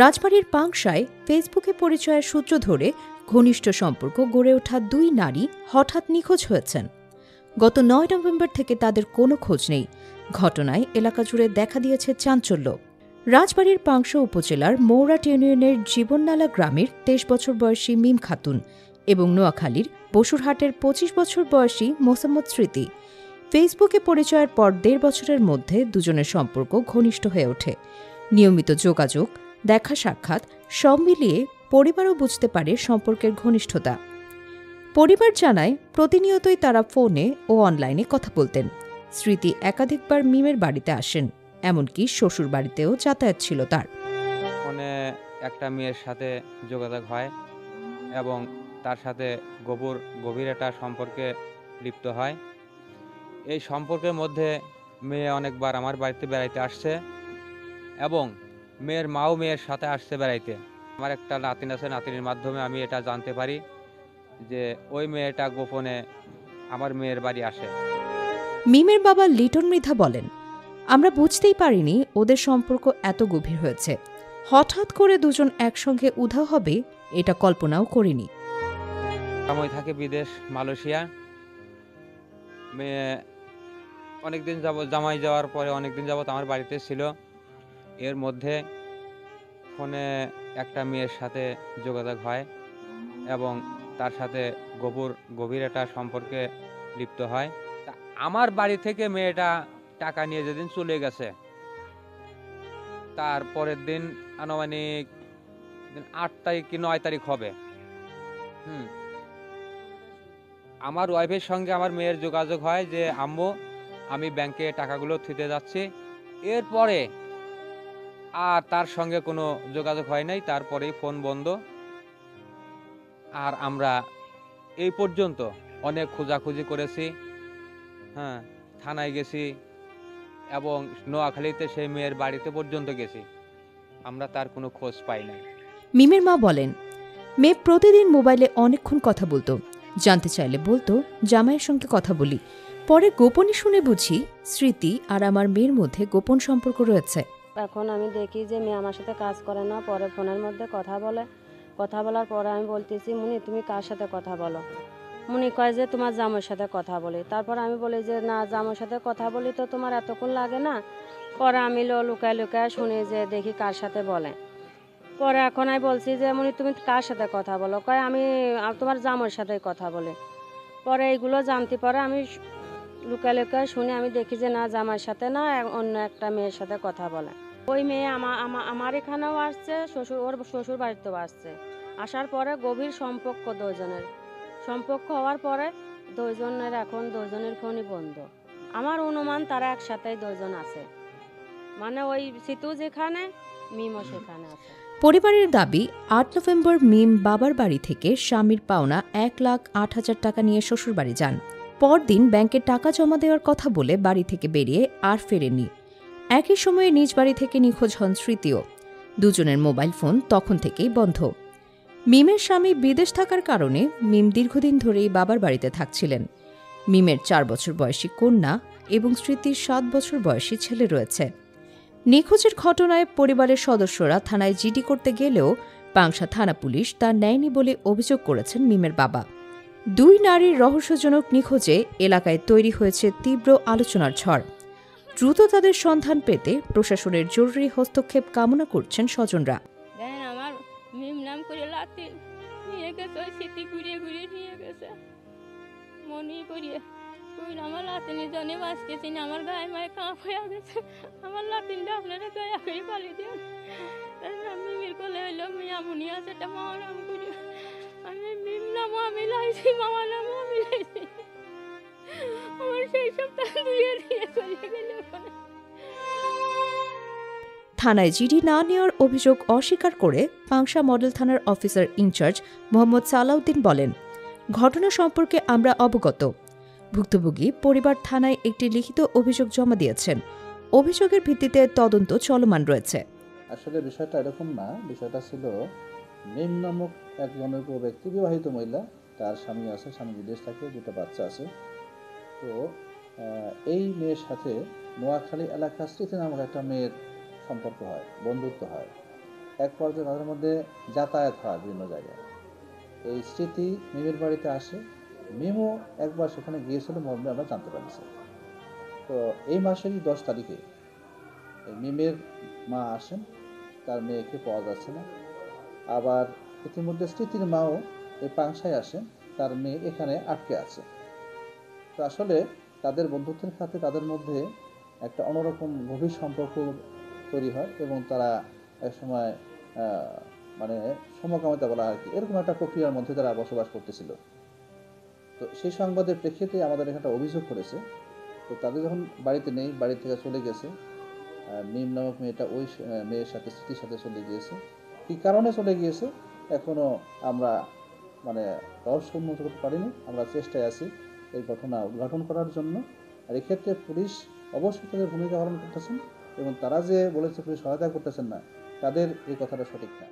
রাজবাড়ীর পাংশায় ফেসবুকে পরিচয়ের সূত্র ধরে ঘনিষ্ঠ সম্পর্ক গড়ে ওঠা দুই নারী হঠাৎ নিখোঁজ হয়েছেন। গত ৯ নভেম্বর থেকে তাদের কোনো খোঁজ নেই। ঘটনায় এলাকা জুড়ে দেখা দিয়েছে চাঞ্চল্য। রাজবাড়ীর পাংশা উপজেলার মৌরাট ইউনিয়নের জীবননালা গ্রামের ২৩ বছর বয়সী মিম খাতুন এবং নোয়াখালীর বসুরহাটের ২৫ বছর বয়সী মোসাম্মদ স্মৃতি ফেসবুকে পরিচয়ের পর ১.৫ বছরের মধ্যে দুজনের সম্পর্ক ঘনিষ্ঠ হয়ে ওঠে। নিয়মিত যোগাযোগ, দেখা সাক্ষাৎ সব মিলিয়ে পরিবারও বুঝতে পারে সম্পর্কের ঘনিষ্ঠতা। পরিবার জানায় প্রতিনিয়তই তারা ফোনে ও অনলাইনে কথা বলতেন। স্মৃতি একাধিকবার মিমের বাড়িতে আসেন, এমনকি শ্বশুর বাড়িতেও যাতায়াত ছিল তার। ফোনে একটা মেয়ের সাথে যোগাযোগ হয় এবং তার সাথে গভীর একটা সম্পর্কে লিপ্ত হয়। এই সম্পর্কের মধ্যে মেয়ে অনেকবার আমার বাড়িতে বেড়াইতে আসছে এবং মেয়ের মাও মেয়ের সাথে আসছে বেড়াইতে। আমার একটা নাতিন আছে, নাতিনের মাধ্যমে আমি এটা জানতে পারি যে ওই মেয়েটা গোপনে আমার মেয়ের বাড়ি আসে। মিমের বাবা লিটন মৃধা বলেন, আমরা বুঝতেই পারিনি ওদের সম্পর্ক এত গভীর হয়েছে। হঠাৎ করে দুজন একসঙ্গে উধাও হবে এটা কল্পনাও করিনি। সময় থাকে বিদেশ মালয়েশিয়া। মেয়ে অনেকদিন যাবত জামাই যাওয়ার পরে অনেকদিন যাবত আমার বাড়িতে ছিল। এর মধ্যে ফোনে একটা মেয়ের সাথে যোগাযোগ হয় এবং তার সাথে গভীর একটা সম্পর্কে লিপ্ত হয়। আমার বাড়ি থেকে মেয়েটা টাকা নিয়ে যেদিন চলে গেছে তার পরের দিন আনুমানিক ৮ তারিখ কি ৯ তারিখ হবে। আমার ওয়াইফের সঙ্গে আমার মেয়ের যোগাযোগ হয় যে আম্মু আমি ব্যাংকে টাকাগুলো থুতে যাচ্ছি। এরপরে আর তার সঙ্গে কোনো যোগাযোগ হয় নাই। তারপরেই ফোন বন্ধ। আর আমরা এই পর্যন্ত অনেক খোঁজাখুঁজি করেছি, থানায় গেছি এবং নোয়াখালীতে সেই মেয়ের বাড়িতে পর্যন্ত গেছি। আমরা তার কোনো খোঁজ পাই নাই। মিমের মা বলেন, মেয়ে প্রতিদিন মোবাইলে অনেকক্ষণ কথা বলতো। জানতে চাইলে বলতো জামাইয়ের সঙ্গে কথা বলি। পরে গোপনে শুনে বুঝি স্মৃতি আর আমার মেয়ের মধ্যে গোপন সম্পর্ক রয়েছে। এখন আমি দেখি যে মেয়ে আমার সাথে কাজ করে না, পরে ফোনের মধ্যে কথা বলে। কথা বলার পরে আমি বলতেছি, মুনি তুমি কার সাথে কথা বলো? মুনি কয় যে তোমার জামাইয়ের সাথে কথা বলি। তারপর আমি বলি যে না, জামাইয়ের সাথে কথা বলি তো তোমার এতক্ষণ লাগে না। পরে আমি লুকায় লুকায় শুনি যে দেখি কার সাথে বলে। পরে এখন আমি বলছি যে মুনি তুমি কার সাথে কথা বলো? কয় আমি তোমার জামাইয়ের সাথে কথা বলি। পরে এইগুলো জানতে পারে আমি লুকায় লুকায় শুনি, আমি দেখি যে না, জামাইয়ের সাথে না, অন্য একটা মেয়ের সাথে কথা বলে। ওই মেয়ে আমার এখানেও আসছে, ওর শ্বশুর বাড়িতেও আসছে। আসার পরে গভীর সম্পর্ক দুজনের। সম্পর্ক হওয়ার পরে দুজনের ফোনই বন্ধ। আমার অনুমান তারা একসাথেই দুজন আছে, মানে ওই সিতু যেখানে মিমও সেখানে আছে। পরিবারের দাবি, ৮ নভেম্বর মিম বাবার বাড়ি থেকে স্বামীর পাওনা ১,৮,০০০ টাকা নিয়ে শ্বশুরবাড়ি যান। পরদিন ব্যাংকে টাকা জমা দেওয়ার কথা বলে বাড়ি থেকে বেরিয়ে আর ফেরেননি। একই সময়ে নিজ বাড়ি থেকে নিখোঁজ হন স্মৃতিও। দুজনের মোবাইল ফোন তখন থেকেই বন্ধ। মিমের স্বামী বিদেশ থাকার কারণে মিম দীর্ঘদিন ধরেই বাবার বাড়িতে থাকছিলেন। মিমের ৪ বছর বয়সী কন্যা এবং স্মৃতির ৭ বছর বয়সী ছেলে রয়েছে। নিখোঁজের ঘটনায় পরিবারের সদস্যরা থানায় জিডি করতে গেলেও পাংশা থানা পুলিশ তা নেয়নি বলে অভিযোগ করেছেন মিমের বাবা। দুই নারীর রহস্যজনক নিখোঁজে এলাকায় তৈরি হয়েছে তীব্র আলোচনার ঝড়। দ্রুত তাদের সন্ধান পেতে প্রশাসনের জরুরি হস্তক্ষেপ কামনা করছেন স্বজনরা। আমার মিম নাম করে লাতিন নিয়ে গেছে, স্মৃতি ঘুরিয়ে ঘুরিয়ে নিয়ে গেছে, মনে করিয়ে আমার লাতিনের জন্য বাঁচতেছি না। আমার গায়ে মায়ে কাঁপ হয়ে গেছে। আমার লাতিনটা আপনারা দয়া করে পালিয়ে দিন। মিমের কোলে হইলো মিয়ামুনি আছে, এটা মামা নাম করি। আমি মিম নামও আমি লাইছি, মামা নামও আমি লাইছি। আমার সেই সপ্তাহ দিয়ে দিয়ে চলে গেল। থানায় জিডি না নেওয়ার অভিযোগ অস্বীকার করে পাংশা মডেল থানার অফিসার ইনচার্জ মোহাম্মদ সালাউদ্দিন বলেন, ঘটনা সম্পর্কে আমরা অবগত। ভুক্তভোগী পরিবার থানায় একটি লিখিত অভিযোগ জমা দিয়েছেন। অভিযোগের ভিত্তিতে তদন্ত চলমান রয়েছে। আসলে বিষয়টা এরকম না, বিষয়টা ছিল মিম নামক এক জনৈক ব্যক্তি, বিবাহিত মহিলা, তার স্বামী আছে, স্বামী বিদেশ থাকে, দুটো বাচ্চা আছে। তো এই মেয়ের সাথে নোয়াখালী এলাকার স্মৃতি নামক একটা মেয়ের সম্পর্ক হয়, বন্ধুত্ব হয়। এক পর্যায়ে তাদের মধ্যে যাতায়াত হয় বিভিন্ন জায়গায়। এই স্মৃতি মিমের বাড়িতে আসে, মিমও একবার সেখানে গিয়েছিল মর্মে আমরা জানতে পারছি। তো এই মাসেরই 10 তারিখে এই মিমের মা আসেন, তার মেয়েকে পাওয়া যাচ্ছে না। আবার ইতিমধ্যে স্মৃতির মাও এই পাংশায় আসেন, তার মেয়ে এখানে আটকে আছে। তো আসলে তাদের বন্ধুত্বের খাতে তাদের মধ্যে একটা অন্যরকম গভীর সম্পর্ক তৈরি হয় এবং তারা একসময় মানে সমকামিতা বলা আর কি, এরকম একটা প্রক্রিয়ার মধ্যে তারা বসবাস করতেছিল। তো সেই সংবাদের প্রেক্ষিতে আমাদের এখানে একটা অভিযোগ করেছে। তো তাদের যখন বাড়িতে নেই, বাড়ি থেকে চলে গেছে, মিম নামক মেয়েটা ওই মেয়ের সাথে, স্মৃতির সাথে চলে গিয়েছে। কী কারণে চলে গিয়েছে এখনও আমরা মানে রহস্য উন্মোচন করতে পারিনি। আমরা চেষ্টায় আছি এই ঘটনা উদ্ঘাটন করার জন্য। আর এক্ষেত্রে পুলিশ অবশ্যই তাদের ভূমিকা পালন করতেছেন এবং তারা যে বলেছে পুলিশ সহায়তা করতেছেন না, তাদের এই কথাটা সঠিক না।